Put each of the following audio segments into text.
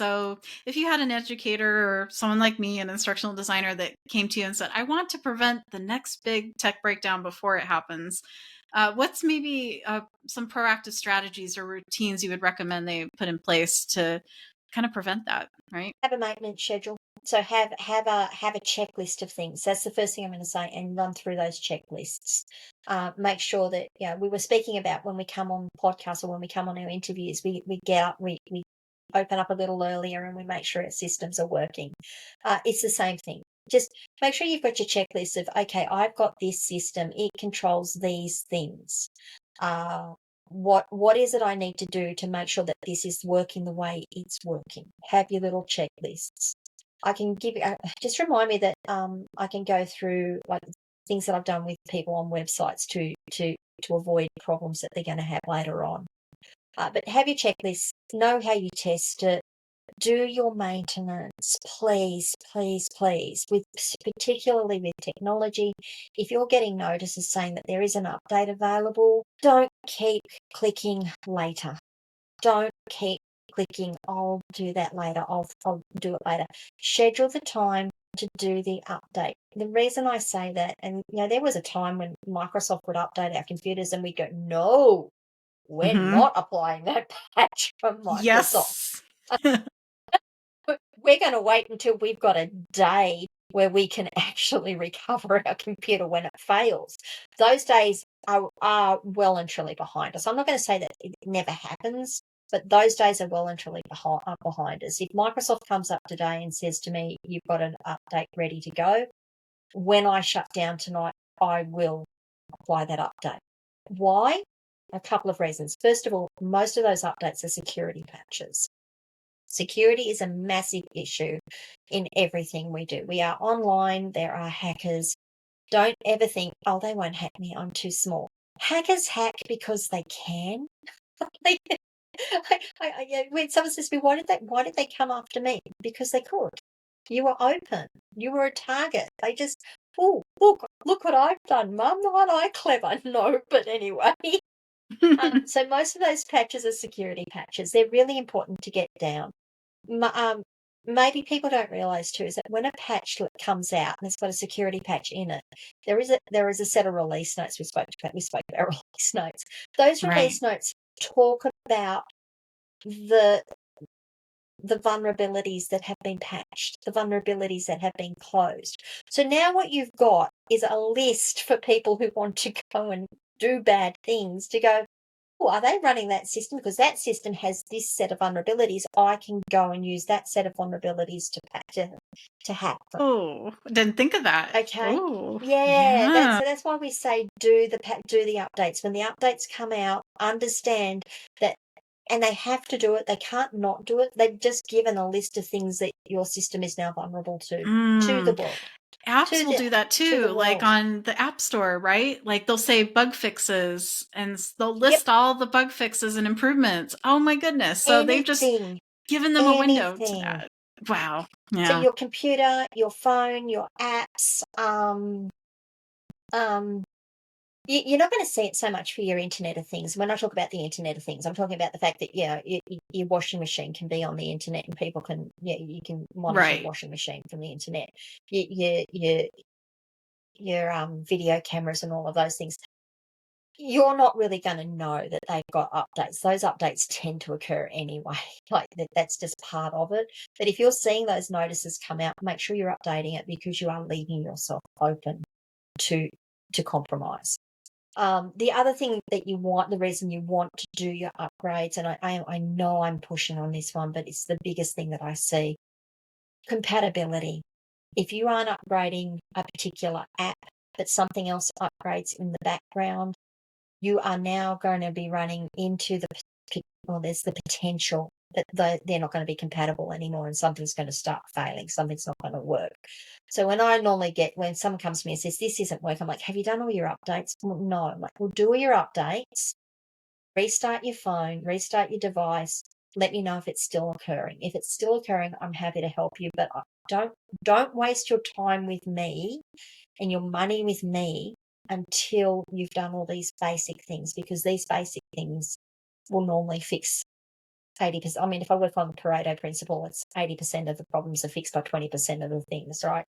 So if you had an educator or someone like me, an instructional designer, that came to you and said, I want to prevent the next big tech breakdown before it happens, what's maybe some proactive strategies or routines you would recommend they put in place to kind of prevent that, right? Have a maintenance schedule. So have a checklist of things. That's the first thing I'm going to say, and run through those checklists. Make sure that we were speaking about when we come on podcasts or when we come on our interviews, we get up, we open up a little earlier, and we make sure our systems are working. It's the same thing. Just make sure you've got your checklist of, okay, I've got this system, it controls these things. Uh, what is it I need to do to make sure that this is working the way it's working? Have your little checklists. I can give you, just remind me that I can go through like things that I've done with people on websites to avoid problems that they're going to have later on. But have your checklist, know how you test it, do your maintenance, please, please, please, with particularly with technology. If you're getting notices saying that there is an update available, don't keep clicking later. Don't keep clicking, I'll do that later, I'll do it later. Schedule the time to do the update. The reason I say that, and there was a time when Microsoft would update our computers and we'd go, no, we're Mm-hmm. not applying that patch from Microsoft. Yes. We're going to wait until we've got a day where we can actually recover our computer when it fails. Those days are well and truly behind us. I'm not going to say that it never happens, but those days are well and truly behind us. If Microsoft comes up today and says to me, you've got an update ready to go, when I shut down tonight, I will apply that update. Why? A couple of reasons. First of all, most of those updates are security patches. Security is a massive issue in everything we do. We are online, there are hackers. Don't ever think, oh, they won't hack me, I'm too small. Hackers hack because they can. When someone says to me, why did they come after me? Because they could. You were open. You were a target. They just, oh, look what I've done, Mum. Aren't I clever? No, but anyway. So most of those patches are security patches. They're really important to get down. Maybe people don't realize too is that when a patch comes out and it's got a security patch in it, there is a set of release notes we spoke about. We spoke about release notes. Those Right. release notes talk about the vulnerabilities that have been patched, the vulnerabilities that have been closed. So now what you've got is a list for people who want to go and do bad things to go, oh, are they running that system? Because that system has this set of vulnerabilities. I can go and use that set of vulnerabilities to hack them. Oh, didn't think of that. Okay. Oh, Yeah, yeah. that's why we say do the updates. When the updates come out, understand that, and they have to do it. They can't not do it. They've just given a list of things that your system is now vulnerable to the Mm. world, Apps to will the do that to too, the like world. on the App Store, right? Like they'll say bug fixes and they'll Yep, list all the bug fixes and improvements. Oh my goodness. So they've just anything, given them a window to anything. that. Wow. So Yeah. your computer, your phone, your apps, um, you're not going to see it so much for your Internet of Things. When I talk about the Internet of Things, I'm talking about the fact that your washing machine can be on the internet and people can you can monitor your Right. washing machine from the internet. Your video cameras and all of those things. You're not really going to know that they've got updates. Those updates tend to occur anyway. Like that's just part of it. But if you're seeing those notices come out, make sure you're updating it because you are leaving yourself open to compromise. The other thing that the reason you want to do your upgrades, and I know I'm pushing on this one, but it's the biggest thing that I see, compatibility. If you aren't upgrading a particular app, but something else upgrades in the background, you are now going to be running into there's the potential that they're not going to be compatible anymore and something's going to start failing, something's not going to work. So when someone comes to me and says, this isn't working, I'm like, have you done all your updates? Well, no. I'm like, well, do all your updates, restart your phone, restart your device, let me know if it's still occurring. If it's still occurring, I'm happy to help you, but don't waste your time with me and your money with me until you've done all these basic things, because these basic things will normally fix 80%. I mean, if I work on Pareto principle, it's 80% of the problems are fixed by 20% of the things, right?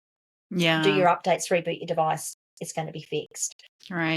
Do Yeah. your updates, reboot your device, it's going to be fixed. Right.